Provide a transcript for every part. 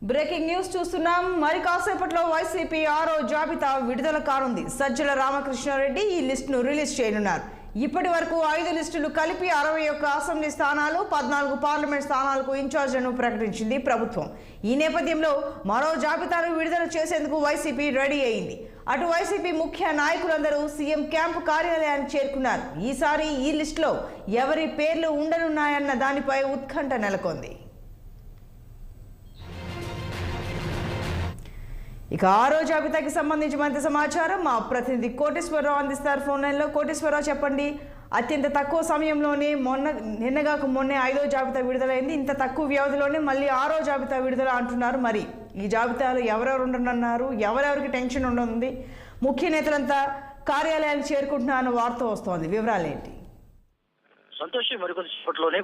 Breaking news చూస్తున్నాం. మరి కాసేపట్లో వైసీపీ 6వ జాబితా విడుదల కానుంది. సజ్జల రామకృష్ణారెడ్డి ఈ లిస్టును రిలీజ్ చేయనున్నారు. ఇప్పటి వరకు 5 లిస్టులు కలిపి 61 అసెంబ్లీ స్థానాలు, 14 పార్లమెంట్ స్థానాలకు ఇన్ఛార్జ్లను ప్రకటించింది ప్రభుత్వం. ఈ నేపథ్యంలో మరో జాబితాను విడుదల చేసేందుకు వైసీపీ రెడీ అయింది. అటు వైసీపీ ముఖ్య నాయకులందరూ సీఎం క్యాంపు కార్యాలయానికి చేరుకున్నారు. ఈసారి ఈ లిస్టులో ఎవరి పేర్లు ఉండనున్నాయన్న దానిపై ఉత్కంఠ నెలకొంది. ఇక 6వ జాబితాకి సంబంధించి మరింత సమాచారం మా ప్రతినిధి కోటేశ్వరరావు అందిస్తారు ఫోన్ లైన్లో. కోటేశ్వరరావు, చెప్పండి. అత్యంత తక్కువ సమయంలోనే నిన్నగాక మొన్నే 5వ జాబితా విడుదలైంది. ఇంత తక్కువ వ్యవధిలోనే మళ్ళీ 6వ జాబితా విడుదల అంటున్నారు. మరి ఈ జాబితాలో ఎవరెవరు ఉండనున్నారు, ఎవరెవరికి టెన్షన్ ఉండనుంది, ముఖ్య నేతలంతా కార్యాలయానికి చేరుకుంటున్నారన్న వార్త వస్తోంది. వివరాలు ఏంటి? సంతోషం. మరికొద్దిసేపట్లోనే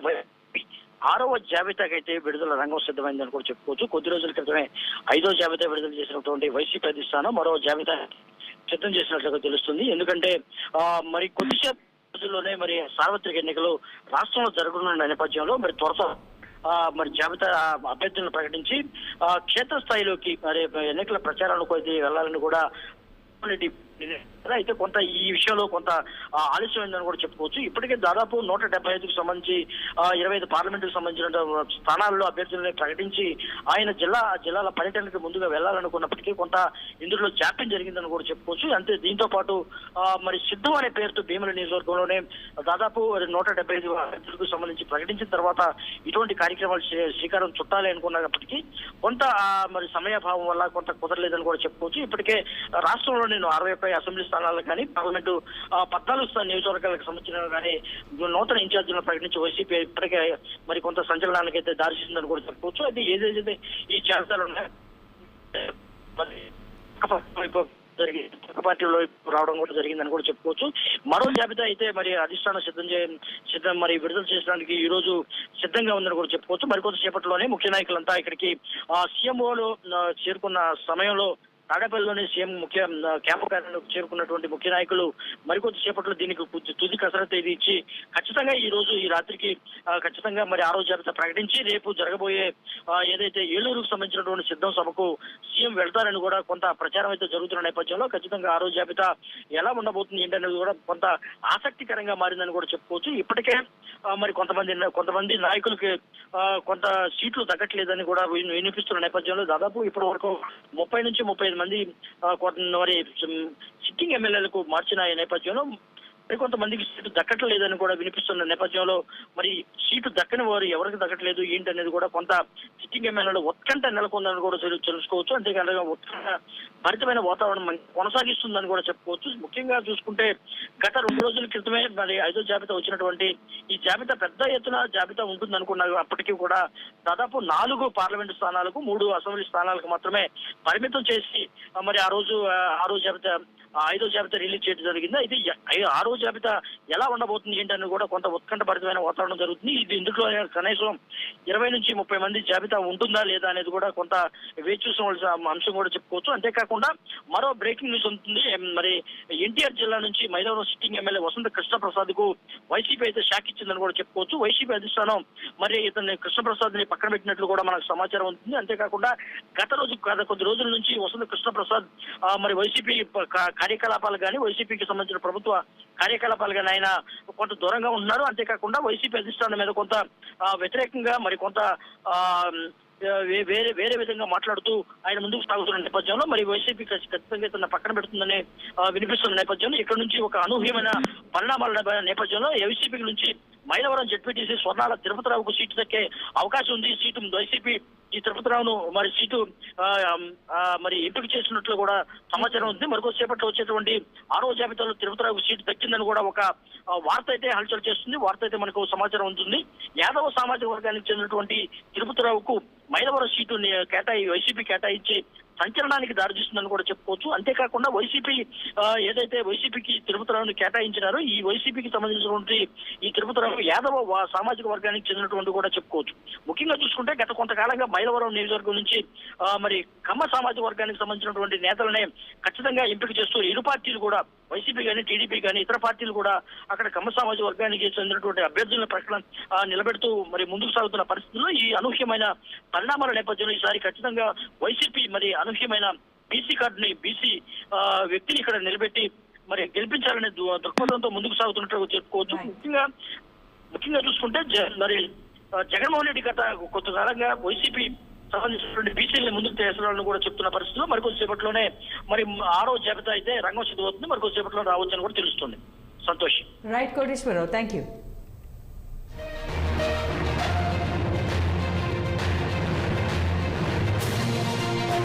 6వ జాబితాకైతే విడుదల రంగం సిద్ధమైందని కూడా చెప్పుకోవచ్చు. కొద్ది రోజుల క్రితమే 5వ జాబితా విడుదల చేసినటువంటి వైసీపీ అధిష్టానం మరో జాబితా సిద్ధం చేసినట్లుగా తెలుస్తుంది. ఎందుకంటే మరి కొద్దిసేపు రోజుల్లోనే మరి సార్వత్రిక ఎన్నికలు రాష్ట్రంలో జరగనున్న నేపథ్యంలో మరి త్వరతో మరి జాబితా అభ్యర్థులను ప్రకటించి క్షేత్రస్థాయిలోకి మరి ఎన్నికల ప్రచారానికి వెళ్లాలని కూడా అయితే కొంత ఈ విషయంలో కొంత ఆలస్యమైందని కూడా చెప్పుకోవచ్చు. ఇప్పటికే దాదాపు 175కు సంబంధించి 25 పార్లమెంటుకు సంబంధించిన స్థానాల్లో అభ్యర్థులను ప్రకటించి ఆయన జిల్లాల పర్యటనకు ముందుగా వెళ్లాలనుకున్నప్పటికీ కొంత ఇందులో జాప్యం జరిగిందని కూడా చెప్పుకోవచ్చు. అంతే దీంతో పాటు మరి సిద్ధం అనే పేరుతో భీమిలి నియోజకవర్గంలోనే దాదాపు 175 అభ్యర్థులకు సంబంధించి ప్రకటించిన తర్వాత ఇటువంటి కార్యక్రమాలు శ్రీకారం చుట్టాలి అనుకున్నప్పటికీ కొంత మరి సమయభావం వల్ల కొంత కుదరలేదని కూడా చెప్పుకోవచ్చు. ఇప్పటికే రాష్ట్రంలో 60 అసెంబ్లీ స్థానాలు కానీ పార్లమెంటు 14 నియోజకవర్గాలకు సంబంధించిన కానీ నూతన ఇన్ఛార్జీలను ప్రకటించి వైసీపీ ఇప్పటికే మరి కొంత సంచలనానికి అయితే దారితీసిందని కూడా చెప్పుకోవచ్చు. అయితే ఏదైతే ఈ జాబితాలు పార్టీలో రావడం కూడా జరిగిందని కూడా చెప్పుకోవచ్చు. మరో జాబితా అయితే మరి అధిష్టానం సిద్ధం మరి విడుదల చేయడానికి ఈ రోజు సిద్ధంగా ఉందని కూడా చెప్పుకోవచ్చు. మరికొంతసేపట్లోనే ముఖ్య నాయకులంతా ఇక్కడికి సీఎంఓలో చేరుకున్న సమయంలో తాడేపల్లిలోని సీఎం ముఖ్య క్యాంపు కార్యాలయంలో చేరుకున్నటువంటి ముఖ్య నాయకులు మరికొద్దిసేపట్లో దీనికి తుది కసరత్తు ఇది ఇచ్చి ఖచ్చితంగా ఈ రోజు ఈ రాత్రికి ఖచ్చితంగా మరి 6వ జాబితా ప్రకటించి రేపు జరగబోయే ఏదైతే ఏలూరుకు సంబంధించినటువంటి సిద్ధం సభకు సీఎం వెళ్తారని కూడా కొంత ప్రచారం అయితే జరుగుతున్న నేపథ్యంలో ఖచ్చితంగా 6వ జాబితా ఎలా ఉండబోతుంది ఏంటనేది కూడా కొంత ఆసక్తికరంగా మారిందని కూడా చెప్పుకోవచ్చు. ఇప్పటికే మరి కొంతమంది నాయకులకి కొంత సీట్లు దక్కట్లేదని కూడా వినిపిస్తున్న నేపథ్యంలో దాదాపు ఇప్పటి వరకు 30 నుంచి 35 మంది మరి సిట్టింగ్ ఎమ్మెల్యేలకు మార్చిన నేపథ్యంలో కొంతమందికి సీటు దక్కట్లేదని కూడా వినిపిస్తున్న నేపథ్యంలో మరి సీటు దక్కని వారు ఎవరికి దక్కట్లేదు ఏంటనేది కూడా కొంత సిట్టింగ్ ఎమ్మెల్యేలు ఉత్కంఠ నెలకొందని కూడా తెలుసుకోవచ్చు. అంతేకాదు ఉత్కంఠ భరితమైన వాతావరణం కొనసాగిస్తుందని కూడా చెప్పుకోవచ్చు. ముఖ్యంగా చూసుకుంటే గత 2 రోజుల క్రితమే మరి 5వ జాబితా వచ్చినటువంటి ఈ జాబితా పెద్ద ఎత్తున జాబితా ఉంటుంది అనుకున్నారు. అప్పటికీ కూడా దాదాపు 4 పార్లమెంటు స్థానాలకు 3 అసెంబ్లీ స్థానాలకు మాత్రమే పరిమితం చేసి మరి ఆ రోజు 5వ జాబితా రిలీజ్ చేయడం జరిగింది. అయితే 6వ జాబితా ఎలా ఉండబోతుంది ఏంటని కూడా కొంత ఉత్కంఠభరితమైన వాతావరణం జరుగుతుంది. ఇందులో కనీసం 20 నుంచి 30 మంది జాబితా ఉంటుందా లేదా అనేది కూడా కొంత వేచి చూసిన అంశం కూడా చెప్పుకోవచ్చు. అంతేకాకుండా మరో బ్రేకింగ్ న్యూస్ ఉంటుంది. మరి ఎన్టీఆర్ జిల్లా నుంచి మైలవరం సిట్టింగ్ ఎమ్మెల్యే వసంత కృష్ణప్రసాద్ కు వైసీపీ అయితే షాక్ ఇచ్చిందని కూడా చెప్పుకోవచ్చు. వైసీపీ అధిష్టానం మరి ఇతన్ని కృష్ణప్రసాద్ ని పక్కన పెట్టినట్లు కూడా మనకు సమాచారం ఉంటుంది. అంతేకాకుండా కొద్ది రోజుల నుంచి వసంత కృష్ణప్రసాద్ మరి వైసీపీ కార్యకలాపాలు కానీ వైసీపీకి సంబంధించిన ప్రభుత్వ కార్యకలాపాలు కానీ ఆయన కొంత దూరంగా ఉన్నారు. అంతేకాకుండా వైసీపీ అధిష్టానం మీద కొంత వ్యతిరేకంగా మరి కొంత వేరే విధంగా మాట్లాడుతూ ఆయన ముందుకు సాగుతున్న నేపథ్యంలో మరి వైసీపీ ఖచ్చితంగా తన పక్కన పెడుతుందని వినిపిస్తున్న నేపథ్యంలో ఇక్కడ నుంచి ఒక అనూహ్యమైన పరిణామాల నేపథ్యంలో వైసీపీ నుంచి మైలవరం జెడ్పీటీసీ స్వర్ణాల తిరుపతిరావుకు సీటు దక్కే అవకాశం ఉంది. సీటు వైసీపీ ఈ తిరుపతిరావును మరి సీటు మరి ఎంపిక చేసినట్లు కూడా సమాచారం ఉంది. మరికొద్దిసేపట్లో వచ్చేటువంటి 6వ జాబితాలో తిరుపతిరావుకు సీటు దక్కిందని కూడా ఒక వార్త అయితే హల్చల్ చేస్తుంది. వార్త అయితే మనకు సమాచారం ఉంటుంది. యాదవ సామాజిక వర్గానికి చెందినటువంటి తిరుపతిరావుకు మైలవరం సీటు వైసీపీ కేటాయించి సంచలనానికి దారితీస్తుందని కూడా చెప్పుకోవచ్చు. అంతేకాకుండా వైసీపీ ఏదైతే వైసీపీకి తిరుపతిరావుని కేటాయించినారో ఈ వైసీపీకి సంబంధించినటువంటి ఈ తిరుపతిరావు యాదవ సామాజిక వర్గానికి చెందినటువంటి కూడా చెప్పుకోవచ్చు. ముఖ్యంగా చూసుకుంటే గత కొంతకాలంగా మైలవరం నియోజకవర్గం నుంచి మరి కమ్మ సామాజిక వర్గానికి సంబంధించినటువంటి నేతలనే ఖచ్చితంగా ఎంపిక చేస్తూ ఇరు పార్టీలు కూడా వైసీపీ కానీ టీడీపీ కానీ ఇతర పార్టీలు కూడా అక్కడ కమ్మ సామాజిక వర్గానికి చెందినటువంటి అభ్యర్థులను ప్రకటన నిలబెడుతూ మరి ముందుకు సాగుతున్న పరిస్థితుల్లో ఈ అనూహ్యమైన పరిణామాల నేపథ్యంలో ఈసారి ఖచ్చితంగా వైసీపీ మరి అనూహ్యమైన బీసీ కార్డుని బీసీ వ్యక్తిని ఇక్కడ నిలబెట్టి మరి గెలిపించాలనే దృక్పథంతో ముందుకు సాగుతున్నట్టు చెప్పుకోవచ్చు. ముఖ్యంగా చూసుకుంటే మరి జగన్మోహన్ రెడ్డి గత కొంతకాలంగా వైసీపీ సంబంధించినటువంటి బీసీలను ముందుకు తీసుకురావాలని కూడా చెప్తున్న పరిస్థితుల్లో మరికొద్దిసేపట్లోనే మరి 6వ జాబితా అయితే రంగం సిద్ధమవుతుంది. మరికొద్దిసేపట్లో రావచ్చని కూడా తెలుస్తుంది. Santosh. Right Koteswararao, thank you.